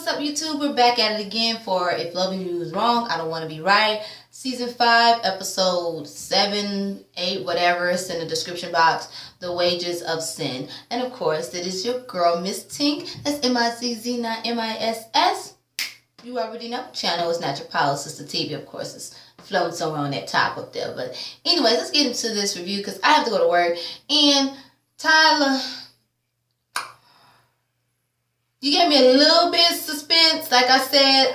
what's up, YouTube? We're back at it again for If Loving You Is Wrong, I Don't Want to Be Right. Season 5, episode 7, 8, whatever. It's in the description box. The Wages of Sin. And of course, that is your girl, Miss Tink. That's M-I-Z-Z, not M-I-S-S. You already know. Channel is not your pile, Sister TV, of course. It's floating somewhere on that top up there. But anyways, let's get into this review because I have to go to work. And Tyler, you gave me a little bit of suspense. Like I said,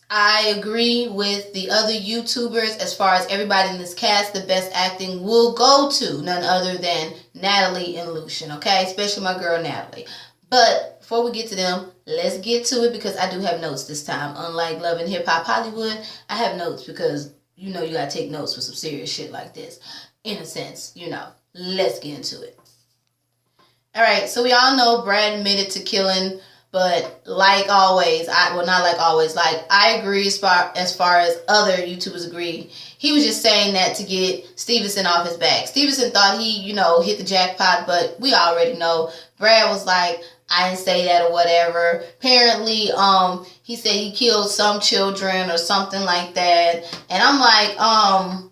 I agree with the other YouTubers as far as everybody in this cast. The best acting will go to none other than Natalie and Lucian, okay? Especially my girl Natalie. But before we get to them, let's get to it because I do have notes this time. Unlike Love and Hip Hop Hollywood, I have notes because you know you gotta take notes for some serious shit like this. In a sense, you know. Let's get into it. Alright, so we all know Brad admitted to killing, but like always, I agree as far as other YouTubers agree. He was just saying that to get Stevenson off his back. Stevenson thought he, hit the jackpot, but we already know. Brad was like, I didn't say that or whatever. Apparently, he said he killed some children or something like that. And I'm like,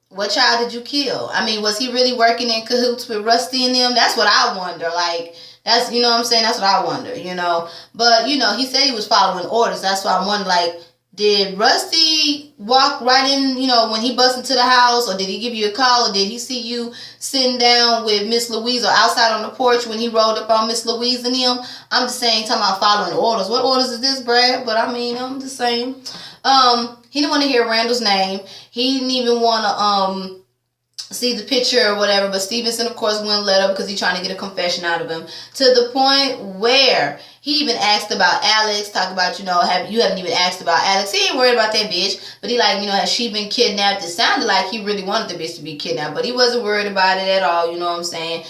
what child did you kill? I mean, was he really working in cahoots with Rusty and them? That's what I wonder. Like, that's, what I'm saying? That's what I wonder, But, he said he was following orders. That's why I'm wondering, like, did Rusty walk right in, when he bust into the house? Or did he give you a call? Or did he see you sitting down with Miss Louise or outside on the porch when he rolled up on Miss Louise and him? I'm just saying, talking about following orders. What orders is this, Brad? But, I mean, I'm just saying. He didn't want to hear Randall's name. He didn't even want to see the picture or whatever. But Stevenson, of course, wouldn't let up because he's trying to get a confession out of him. To the point where he even asked about Alex. Talk about, you haven't even asked about Alex. He ain't worried about that bitch. But he like, has she been kidnapped? It sounded like he really wanted the bitch to be kidnapped. But he wasn't worried about it at all. You know what I'm saying?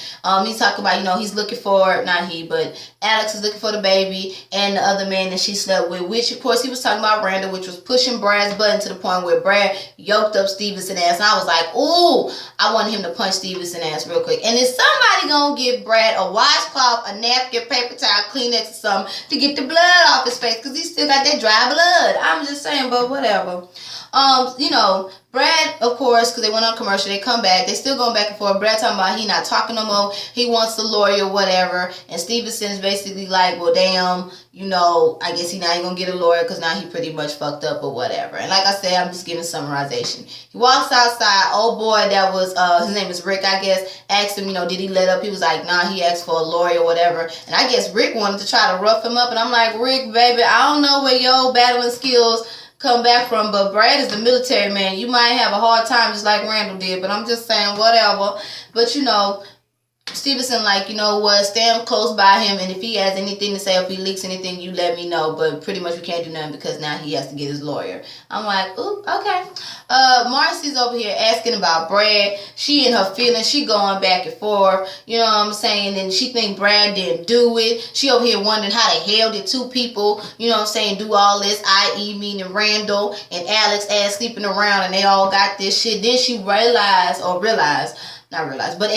He's talking about, he's looking for, not he, but Alex is looking for the baby and the other man that she slept with. Which, of course, he was talking about Randall, which was pushing Brad's button to the point where Brad yoked up Stevenson ass. And I was like, ooh, I wanted him to punch Stevenson ass real quick. And is somebody going to give Brad a washcloth, a napkin, paper towel, Kleenex, or something to get the blood off his face? Because he still got that dry blood. I'm just saying, but whatever. Brad, of course, because they went on commercial, they come back. They still going back and forth. Brad talking about he not talking no more. He wants the lawyer, whatever. And Stevenson's basically like, well, damn, I guess he not even going to get a lawyer because now he pretty much fucked up or whatever. And like I said, I'm just giving summarization. He walks outside. Old boy that was, his name is Rick, I guess, asked him, did he let up? He was like, nah, he asked for a lawyer or whatever. And I guess Rick wanted to try to rough him up. And I'm like, Rick, baby, I don't know where your battling skills come back from, but Brad is the military man. You might have a hard time just like Randall did, but I'm just saying, whatever. But Stevenson like, what, stand close by him, and if he has anything to say, if he leaks anything, you let me know. But pretty much we can't do nothing because now he has to get his lawyer. I'm like, ooh, okay. Marcy's over here asking about Brad. She in her feelings, she going back and forth, you know what I'm saying, and she think Brad didn't do it. She over here wondering how the hell did two people, you know what I'm saying, do all this, i.e. meaning Randall and Alex ass sleeping around, and they all got this shit. Then she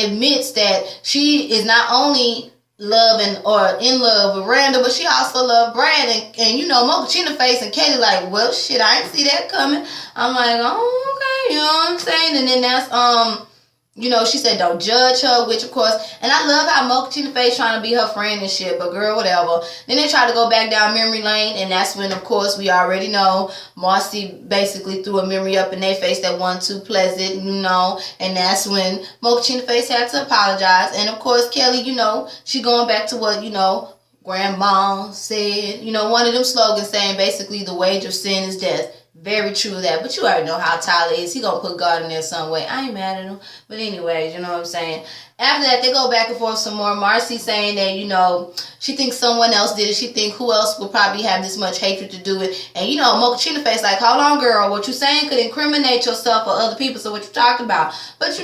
admits that she is not only loving or in love with Randall, but she also loved Brad. And Mochaccino face and Katie like, well, shit, I didn't see that coming. I'm like, oh, okay, you know what I'm saying? And then that's, she said don't judge her, which of course, and I love how Mochaccino face trying to be her friend and shit, but girl, whatever. Then they try to go back down memory lane, and that's when, of course, we already know Marcy basically threw a memory up in their face that wasn't too pleasant, and that's when Mochaccino face had to apologize. And of course, Kelly, she going back to what, Grandma said, one of them slogans saying basically the wage of sin is death. Very true of that. But you already know how Tyler is. He gonna put God in there some way. I ain't mad at him. But anyways, you know what I'm saying? After that, they go back and forth some more. Marcy saying that, she thinks someone else did it. She think who else would probably have this much hatred to do it. And, Mochaccino face like, hold on, girl. What you saying could incriminate yourself or other people. So what you talking about? But,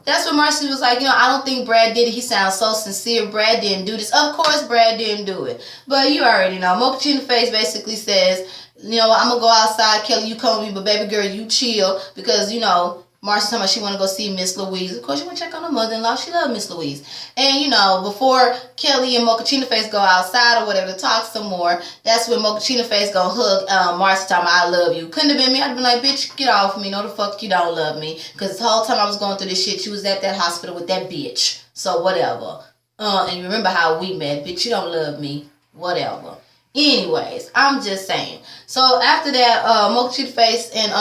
that's what Marcy was like, I don't think Brad did it. He sounds so sincere. Brad didn't do this. Of course, Brad didn't do it. But you already know. Mochaccino face basically says, I'm going to go outside. Kelly, you come with me. But, baby girl, you chill. Because, Marcy talking about she want to go see Miss Louise. Of course, she want to check on her mother-in-law. She love Miss Louise. And, you know, before Kelly and Mochaccino Face go outside or whatever to talk some more, that's when Mochaccino Face go hug Marcy talking about, I love you. Couldn't have been me. I'd have been like, bitch, get off me. No, the fuck you don't love me. Because the whole time I was going through this shit, you was at that hospital with that bitch. So, whatever. And you remember how we met. Bitch, you don't love me. Whatever. Anyways, I'm just saying. So after that, Mochaccino Face and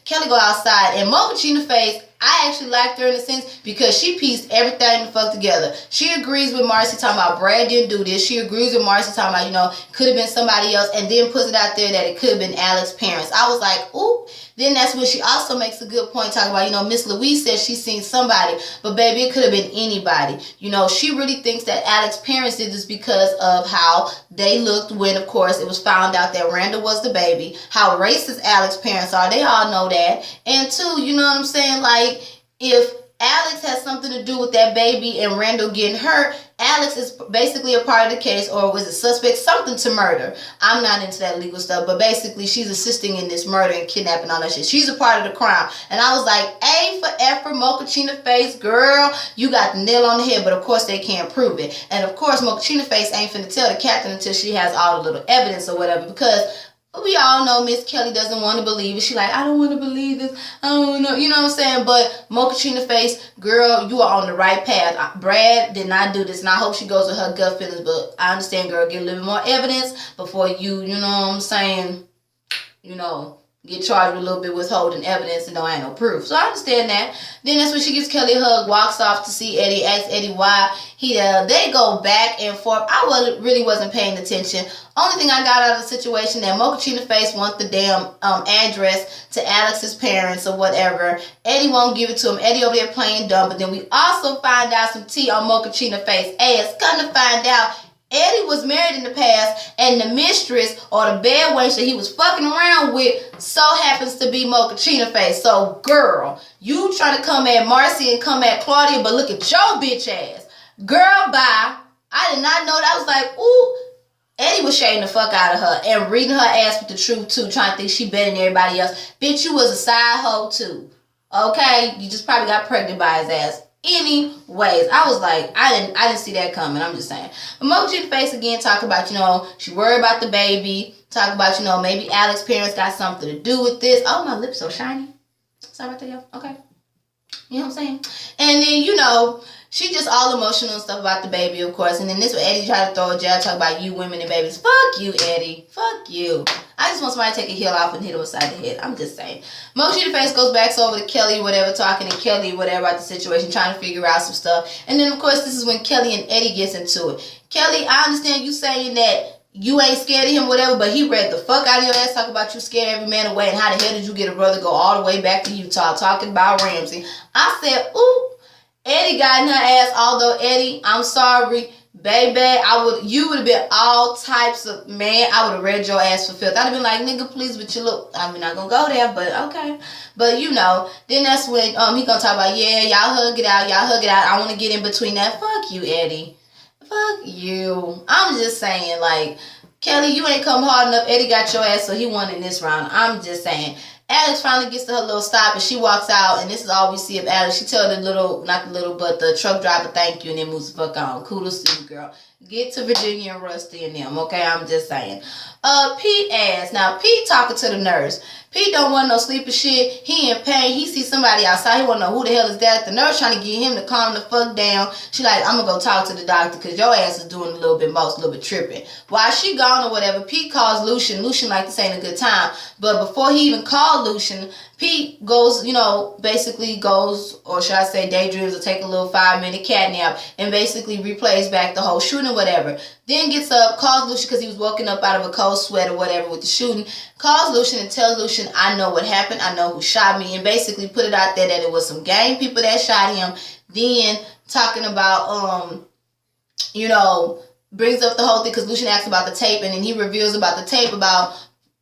Kelly go outside, and Mochaccino Face, I actually liked her in a sense because she pieced everything the fuck together. She agrees with Marcy talking about Brad didn't do this. She agrees with Marcy talking about, you know, could have been somebody else, and then puts it out there that it could have been Alex's parents. I was like, ooh. Then that's when she also makes a good point talking about, you know, Miss Louise says she's seen somebody, but baby, it could have been anybody. You know, she really thinks that Alex's parents did this because of how they looked when, of course, it was found out that Randall was the baby, how racist Alex's parents are. They all know that. And two, you know what I'm saying? Like, if Alex has something to do with that baby and Randall getting hurt, Alex is basically a part of the case, or was a suspect, something to murder. I'm not into that legal stuff, but basically she's assisting in this murder and kidnapping, all that shit. She's a part of the crime. And I was like, A for effort, Mochaccino Face, girl, you got the nail on the head, but of course they can't prove it. And of course Mochaccino Face ain't finna tell the captain until she has all the little evidence or whatever, because we all know Miss Kelly doesn't want to believe it. She like, I don't want to believe this. I don't know. You know what I'm saying? But Mochaccino Face, girl, you are on the right path. Brad did not do this, and I hope she goes with her gut feelings. But I understand, girl, get a little bit more evidence before you know what I'm saying, you know, get charged with a little bit withholding evidence and no ain't no proof. So I understand that. Then that's when she gives Kelly a hug, walks off to see Eddie, asks Eddie why they go back and forth. I really wasn't paying attention. Only thing I got out of the situation that Mochaccino Face wants the damn address to Alex's parents or whatever. Eddie won't give it to him. Eddie over there playing dumb. But then we also find out some tea on Mochaccino Face ass. Come to find out, Eddie was married in the past, and the mistress or the bed wench that he was fucking around with so happens to be Mochaccino Face. So, girl, you trying to come at Marcy and come at Claudia, but look at your bitch ass. Girl, bye. I did not know that. I was like, ooh. Eddie was shading the fuck out of her and reading her ass with the truth too, trying to think she better than everybody else. Bitch, you was a side hoe too. Okay? You just probably got pregnant by his ass. Anyways, I was like, I didn't see that coming. I'm just saying. But Mochaccino Face again talk about, you know, she worried about the baby. Talk about, you know, maybe Alex's parents got something to do with this. Oh, my lips so shiny. Sorry about that, y'all. Okay. You know what I'm saying? And then, you know, she just all emotional and stuff about the baby, of course. And then this way Eddie tried to throw a jab, talk about you women and babies. Fuck you, Eddie. Fuck you. I just want somebody to take a heel off and hit him upside the head. I'm just saying. Mochaccino Face goes back over to Kelly, whatever, talking to Kelly, whatever, about the situation, trying to figure out some stuff. And then, of course, this is when Kelly and Eddie gets into it. Kelly, I understand you saying that you ain't scared of him, whatever, but he read the fuck out of your ass, talking about you scared every man away, and how the hell did you get a brother go all the way back to Utah, talking about Ramsey. I said, ooh. Eddie got in her ass, although Eddie, I'm sorry, baby, you would have been all types of, man, I would have read your ass for filth. I'd have been like, nigga, please, but you look, I'm not gonna go there, but okay. But you know, then that's when he gonna talk about, yeah, y'all hug it out, I want to get in between that. Fuck you, Eddie. Fuck you. I'm just saying, like, Kelly, you ain't come hard enough. Eddie got your ass, so he won in this round. I'm just saying. Alex finally gets to her little stop, and she walks out, and this is all we see of Alex. She tells the truck driver thank you, and then moves the fuck on. Kudos to you, girl. Get to Virginia and Rusty and them, okay? I'm just saying. Pete asks. Now, Pete talking to the nurse. Pete don't want no sleeping shit. He in pain. He sees somebody outside. He want to know who the hell is that. The nurse trying to get him to calm the fuck down. She like, I'm going to go talk to the doctor because your ass is doing a little bit tripping. While she gone or whatever, Pete calls Lucian. Lucian like this ain't a good time. But before he even called Lucian, Pete goes, you know, basically goes, or should I say daydreams, or take a little 5-minute cat nap and basically replays back the whole shooting, whatever. Then gets up, calls Lucian because he was woken up out of a cold sweat or whatever with the shooting. Calls Lucian and tells Lucian, I know what happened. I know who shot me. And basically put it out there that it was some gang people that shot him. Then talking about, you know, brings up the whole thing because Lucian asks about the tape, and then he reveals about the tape about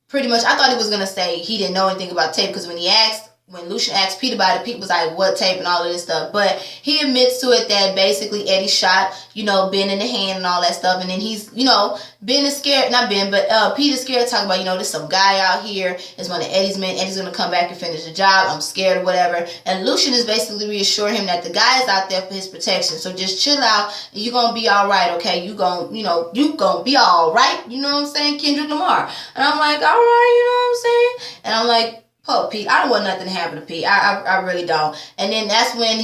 pretty much, I thought he was going to say he didn't know anything about tape because when he asked when Lucian asked Pete about it, Pete was like, what tape and all of this stuff. But he admits to it that basically Eddie shot, Ben in the hand and all that stuff. And then he's, Ben is scared, not Ben, but Pete is scared, talking about, there's some guy out here. It's one of Eddie's men. Eddie's going to come back and finish the job. I'm scared or whatever. And Lucian is basically reassuring him that the guy is out there for his protection. So just chill out and you're going to be all right, okay? You going to be all right. You know what I'm saying? Kendrick Lamar. And I'm like, all right, you know what I'm saying? And I'm like, oh, Pete, I don't want nothing to happen to Pete. I really don't. And then that's when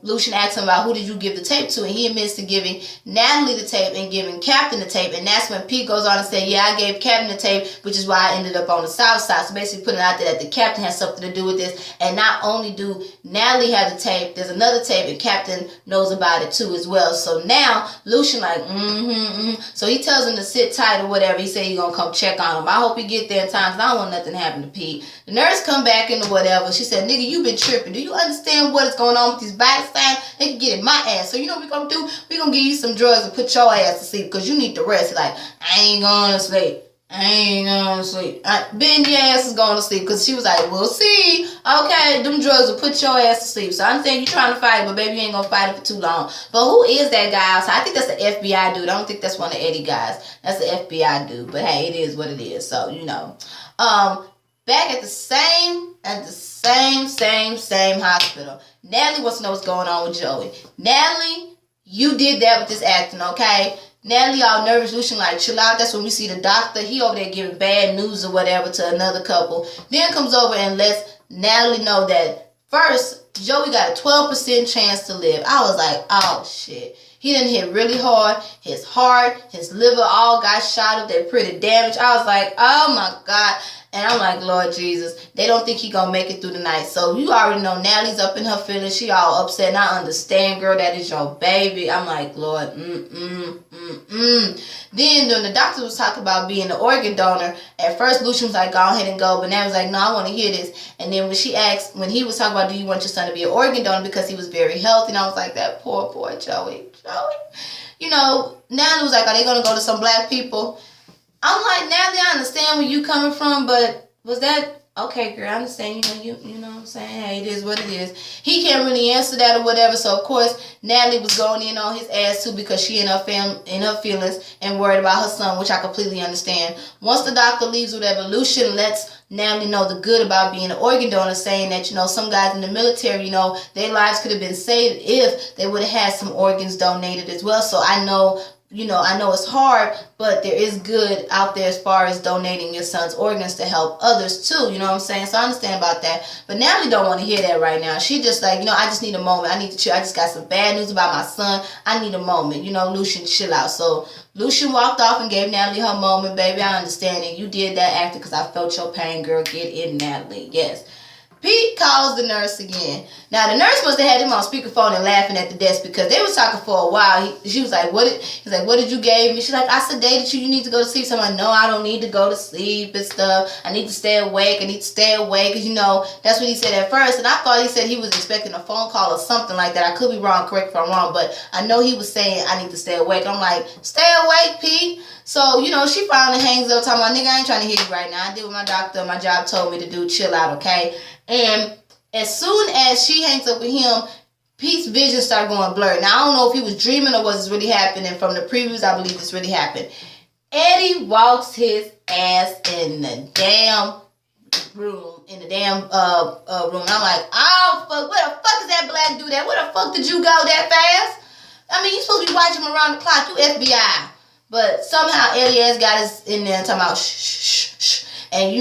Lucian asked him about who did you give the tape to, and he admits to giving Natalie the tape and giving Captain the tape. And that's when Pete goes on and said, yeah, I gave Captain the tape, which is why I ended up on the south side. So basically putting out there that the Captain has something to do with this. And not only do Natalie have the tape, there's another tape, and Captain knows about it too as well. So now Lucian like, So he tells him to sit tight or whatever. He said he's going to come check on him. I hope he get there in time because I don't want nothing to happen to Pete. The nurse come back into whatever. She said, nigga, you been tripping. Do you understand what is going on with these body signs? They can get in my ass. So you know what we gonna do? We gonna give you some drugs and put your ass to sleep because you need to rest. Like, I ain't going to sleep. I ain't going to sleep. Ben, your ass is going to sleep because she was like, we'll see. Okay, them drugs will put your ass to sleep. So I'm saying you trying to fight, but baby, you ain't gonna fight it for too long. But who is that guy? So I think that's the FBI dude. I don't think that's one of Eddie guys. That's the FBI dude. But hey, it is what it is. So, back at the same hospital. Natalie wants to know what's going on with Joey. Natalie, you did that with this acting, okay? Natalie all nervous, Lucian like, chill out. That's when we see the doctor. He over there giving bad news or whatever to another couple. Then comes over and lets Natalie know that first, Joey got a 12% chance to live. I was like, oh shit. He done hit really hard. His heart, his liver all got shot up. They're pretty damaged. I was like, oh my God. And I'm like, Lord Jesus, they don't think he gonna make it through the night. So you already know Natalie's up in her feelings. She all upset. And I understand, girl, that is your baby. I'm like, Lord, Then when the doctor was talking about being an organ donor, at first Lucian was like, go ahead and go. But Natalie was like, no, I want to hear this. And then when he was talking about, do you want your son to be an organ donor because he was very healthy? And I was like, that poor Joey. Natalie was like, are they going to go to some black people? I'm like, Natalie, I understand where you coming from, but was that okay, girl? I understand. You know what I'm saying. Hey, it is what it is. He can't really answer that or whatever. So of course, Natalie was going in on his ass too because she in her feelings and worried about her son, which I completely understand. Once the doctor leaves, whatever, Lucian lets Natalie know the good about being an organ donor, saying that some guys in the military, their lives could have been saved if they would have had some organs donated as well. So I know. I know it's hard, but there is good out there as far as donating your son's organs to help others too. You know what I'm saying? So I understand about that. But Natalie don't want to hear that right now. She just like, I just need a moment. I need to chill. I just got some bad news about my son. I need a moment. Lucian, chill out. So Lucian walked off and gave Natalie her moment, baby. I understand it. You did that acting because I felt your pain, girl. Get in, Natalie. Yes. Pete calls the nurse again. Now, the nurse must have had him on speakerphone and laughing at the desk because they was talking for a while. She was like, what did you give me? She's like, I sedated you. You need to go to sleep. So I'm like, no, I don't need to go to sleep and stuff. I need to stay awake. Because, that's what he said at first. And I thought he said he was expecting a phone call or something like that. I could be wrong. Correct if I'm wrong. But I know he was saying I need to stay awake. I'm like, stay awake, Pete. So, she finally hangs up talking about, nigga, I ain't trying to hear you right now. I did what my job told me to do. Chill out, okay? And as soon as she hangs up with him, Pete's vision started going blurred. Now, I don't know if he was dreaming or was this really happening. From the previews, I believe this really happened. Eddie walks his ass in the damn room. And I'm like, oh, fuck, where the fuck is that black dude at? Where the fuck did you go that fast? I mean, you supposed to be watching him around the clock. You FBI. But somehow Eddie ass got us in there and talking about shh. And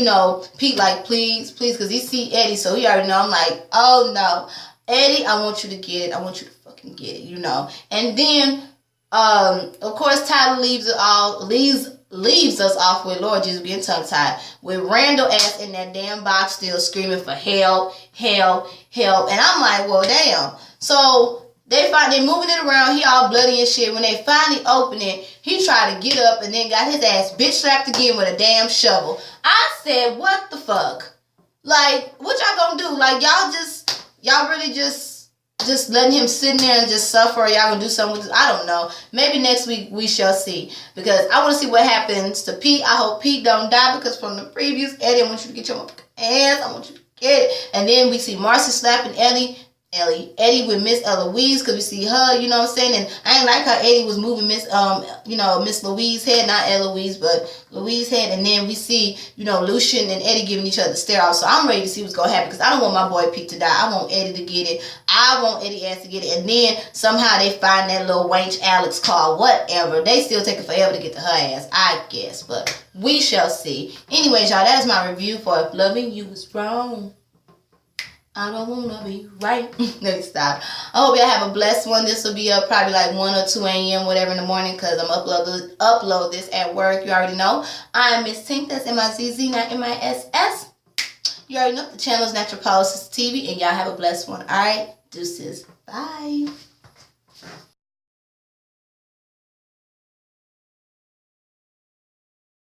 Pete like, please, because he see Eddie, so he already know. I'm like, oh no. Eddie, I want you to get it. I want you to fucking get it, And then, of course, Tyler leaves us off with Lord Jesus being tongue-tied. With Randall ass in that damn box still screaming for help. And I'm like, well, damn. So they moving it around. He all bloody and shit. When they finally open it, he tried to get up and then got his ass bitch slapped again with a damn shovel. I said, what the fuck? Like, what y'all gonna do? Like, y'all really just letting him sit in there and just suffer, or y'all gonna do something with this? I don't know. Maybe next week we shall see. Because I want to see what happens to Pete. I hope Pete don't die because from the previews, Eddie, I want you to get your ass. I want you to Get it. And then we see Marcy slapping Eddie with Miss Eloise, because we see her, you know what I'm saying? And I ain't like how Eddie was moving Miss Louise's head, not Eloise, but Louise's head. And then we see, Lucian and Eddie giving each other stare off. So I'm ready to see what's going to happen, because I don't want my boy Pete to die. I want Eddie to get it. I want Eddie ass to get it. And then somehow they find that little wench Alex car, whatever. They still taking forever to get to her ass, I guess. But we shall see. Anyways, y'all, that is my review for If Loving You Was Wrong, I Don't Wanna Be Right. Let me stop. I hope y'all have a blessed one. This will be up probably like 1 or 2 a.m. whatever in the morning, because I'm upload this at work. You already know. I'm Miss Tink. That's M-I-Z-Z, not M-I-S-S. You already know the channel is Natural Policies TV, and y'all have a blessed one. All right. Deuces. Bye.